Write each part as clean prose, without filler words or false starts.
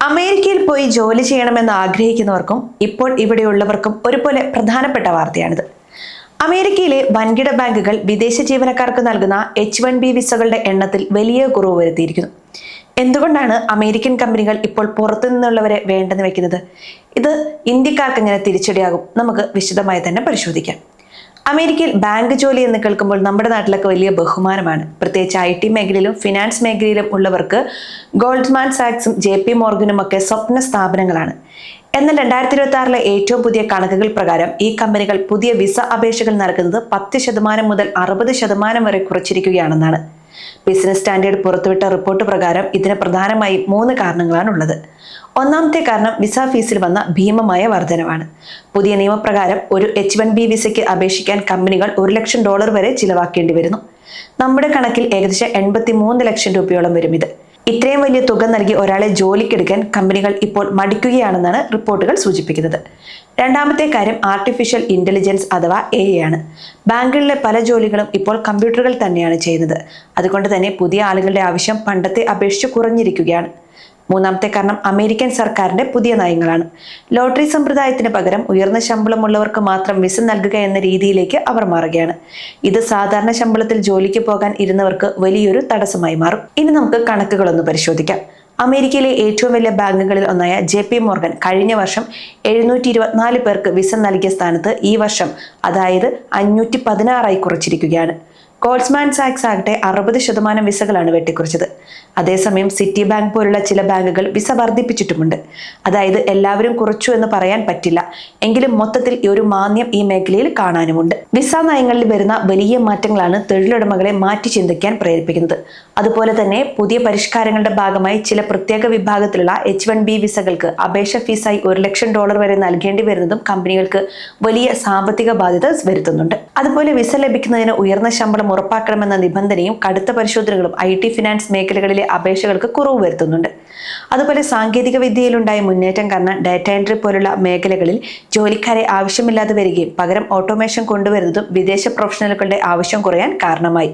അമേരിക്കയിൽ പോയി ജോലി ചെയ്യണമെന്ന് ആഗ്രഹിക്കുന്നവർക്കും ഇപ്പോൾ ഇവിടെയുള്ളവർക്കും ഒരുപോലെ പ്രധാനപ്പെട്ട വാർത്തയാണിത്. അമേരിക്കയിലെ വൻകിട ബാങ്കുകൾ വിദേശ ജീവനക്കാർക്ക് നൽകുന്ന H-1B വിസകളുടെ എണ്ണത്തിൽ വലിയ കുറവ് വരുത്തിയിരിക്കുന്നു. എന്തുകൊണ്ടാണ് അമേരിക്കൻ കമ്പനികൾ ഇപ്പോൾ പുറത്തു നിന്നുള്ളവരെ വേണ്ടെന്ന് വെക്കുന്നത്? ഇത് ഇന്ത്യക്കാർക്ക് എങ്ങനെ തിരിച്ചടിയാകും? നമുക്ക് വിശദമായി തന്നെ പരിശോധിക്കാം. അമേരിക്കയിൽ ബാങ്ക് ജോലി എന്ന് കേൾക്കുമ്പോൾ നമ്മുടെ നാട്ടിലൊക്കെ വലിയ ബഹുമാനമാണ്. പ്രത്യേകിച്ച് IT മേഖലയിലും ഫിനാൻസ് മേഖലയിലും ഉള്ളവർക്ക് ഗോൾഡ്മാൻ സാക്സും JP മോർഗനും ഒക്കെ സ്വപ്ന സ്ഥാപനങ്ങളാണ്. എന്നാൽ 2026 ഏറ്റവും പുതിയ കണക്കുകൾ പ്രകാരം ഈ കമ്പനികൾ പുതിയ വിസ അപേക്ഷകൾ നൽകുന്നത് 10% മുതൽ 60% വരെ കുറച്ചിരിക്കുകയാണെന്നാണ്. ബിസിനസ് സ്റ്റാൻഡേർഡ് പുറത്തുവിട്ട റിപ്പോർട്ട് പ്രകാരം ഇതിന് പ്രധാനമായും 3 കാരണങ്ങളാണ് ഉള്ളത്. ഒന്നാമത്തെ കാരണം വിസ ഫീസിൽ വന്ന ഭീമമായ വർധനവാണ്. പുതിയ നിയമപ്രകാരം ഒരു H-1B വിസയ്ക്ക് അപേക്ഷിക്കാൻ കമ്പനികൾ $1 ലക്ഷം വരെ ചിലവാക്കേണ്ടി വരുന്നു. നമ്മുടെ കണക്കിൽ ഏകദേശം 83 ലക്ഷം രൂപയോളം വരും ഇത്. ഇത്രയും വലിയ തുക നൽകി ഒരാളെ ജോലിക്കെടുക്കാൻ കമ്പനികൾ ഇപ്പോൾ മടിക്കുകയാണെന്നാണ് റിപ്പോർട്ടുകൾ സൂചിപ്പിക്കുന്നത്. രണ്ടാമത്തെ കാര്യം ആർട്ടിഫിഷ്യൽ ഇന്റലിജൻസ് അഥവാ AI ആണ്. ബാങ്കുകളിലെ പല ജോലികളും ഇപ്പോൾ കമ്പ്യൂട്ടറുകൾ തന്നെയാണ് ചെയ്യുന്നത്. അതുകൊണ്ട് തന്നെ പുതിയ ആളുകളുടെ ആവശ്യം പണ്ടത്തെ അപേക്ഷിച്ച് കുറഞ്ഞിരിക്കുകയാണ്. മൂന്നാമത്തെ കാരണം അമേരിക്കൻ സർക്കാരിന്റെ പുതിയ നയങ്ങളാണ്. ലോട്ടറി സമ്പ്രദായത്തിന് പകരം ഉയർന്ന ശമ്പളമുള്ളവർക്ക് മാത്രം വിസ നൽകുക എന്ന രീതിയിലേക്ക് അവർ മാറുകയാണ്. ഇത് സാധാരണ ശമ്പളത്തിൽ ജോലിക്ക് പോകാൻ ഇരുന്നവർക്ക് വലിയൊരു തടസ്സമായി മാറും. ഇനി നമുക്ക് കണക്കുകളൊന്ന് പരിശോധിക്കാം. അമേരിക്കയിലെ ഏറ്റവും വലിയ ബാങ്കുകളിൽ ഒന്നായ JP മോർഗൻ കഴിഞ്ഞ വർഷം 724 പേർക്ക് വിസ നൽകിയ സ്ഥാനത്ത് ഈ വർഷം അതായത് 516 കുറച്ചിരിക്കുകയാണ്. ഗോൾഡ്മാൻ സാക്സ് ആകട്ടെ 60% വിസകളാണ് വെട്ടിക്കുറച്ചത്. അതേസമയം സിറ്റി ബാങ്ക് പോലുള്ള ചില ബാങ്കുകൾ വിസ വർദ്ധിപ്പിച്ചിട്ടുമുണ്ട്. അതായത് എല്ലാവരും കുറച്ചു എന്ന് പറയാൻ പറ്റില്ല, എങ്കിലും മൊത്തത്തിൽ ഒരു മാന്ദ്യം ഈ മേഖലയിൽ കാണാനുമുണ്ട്. വിസ നയങ്ങളിൽ വരുന്ന വലിയ മാറ്റങ്ങളാണ് തൊഴിലുടമകളെ മാറ്റി ചിന്തിക്കാൻ പ്രേരിപ്പിക്കുന്നത്. അതുപോലെ തന്നെ പുതിയ പരിഷ്കാരങ്ങളുടെ ഭാഗമായി ചില പ്രത്യേക വിഭാഗത്തിലുള്ള H-1B വിസകൾക്ക് അപേക്ഷ ഫീസായി $1 ലക്ഷം വരെ നൽകേണ്ടി വരുന്നതും കമ്പനികൾക്ക് വലിയ സാമ്പത്തിക ബാധ്യത വരുത്തുന്നുണ്ട്. അതുപോലെ വിസ ലഭിക്കുന്നതിന് ഉയർന്ന ശമ്പളം ഉറപ്പാക്കണമെന്ന നിബന്ധനയും കടുത്ത പരിശോധനകളും IT ഫിനാൻസ് മേഖലകളിലെ അപേക്ഷകൾക്ക് കുറവ് വരുത്തുന്നുണ്ട്. അതുപോലെ സാങ്കേതിക വിദ്യയിലുണ്ടായ മുന്നേറ്റം കാരണം ഡാറ്റ എൻട്രി പോലുള്ള മേഖലകളിൽ ജോലിക്കാരെ ആവശ്യമില്ലാതെ വരികയും പകരം ഓട്ടോമേഷൻ കൊണ്ടുവരുന്നതും വിദേശ പ്രൊഫഷണലുകളുടെ ആവശ്യം കുറയാൻ കാരണമായി.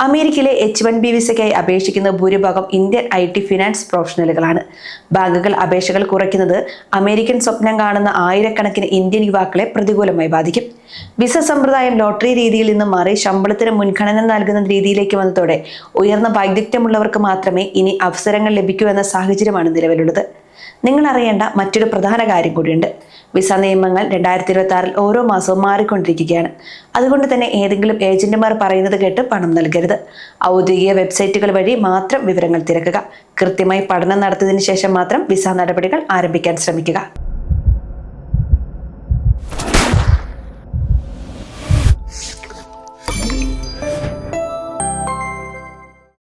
അമേരിക്കയിലെ H-1B വിസയ്ക്കായി അപേക്ഷിക്കുന്ന ഭൂരിഭാഗം ഇന്ത്യൻ IT ഫിനാൻസ് പ്രൊഫഷണലുകളാണ്. ബാങ്കുകൾ അപേക്ഷകൾ കുറയ്ക്കുന്നത് അമേരിക്കൻ സ്വപ്നം കാണുന്ന ആയിരക്കണക്കിന് ഇന്ത്യൻ യുവാക്കളെ പ്രതികൂലമായി ബാധിക്കും. വിസ സമ്പ്രദായം ലോട്ടറി രീതിയിൽ നിന്ന് മാറി ശമ്പളത്തിന് മുൻഗണന നൽകുന്ന രീതിയിലേക്ക് വന്നതോടെ ഉയർന്ന വൈദഗ്ധ്യമുള്ളവർക്ക് മാത്രമേ ഇനി അവസരങ്ങൾ ലഭിക്കൂ എന്ന സാഹചര്യമാണ് നിലവിലുള്ളത്. നിങ്ങൾ അറിയേണ്ട മറ്റൊരു പ്രധാന കാര്യം കൂടിയുണ്ട്. വിസ നിയമങ്ങൾ 2026 ഓരോ മാസവും മാറിക്കൊണ്ടിരിക്കുകയാണ്. അതുകൊണ്ട് തന്നെ ഏതെങ്കിലും ഏജന്റുമാർ പറയുന്നത് കേട്ട് പണം നൽകരുത്. ഔദ്യോഗിക വെബ്സൈറ്റുകൾ വഴി മാത്രം വിവരങ്ങൾ തിരക്കുക. കൃത്യമായി പഠനം നടത്തിയതിനു ശേഷം മാത്രം വിസ നടപടികൾ ആരംഭിക്കാൻ ശ്രമിക്കുക.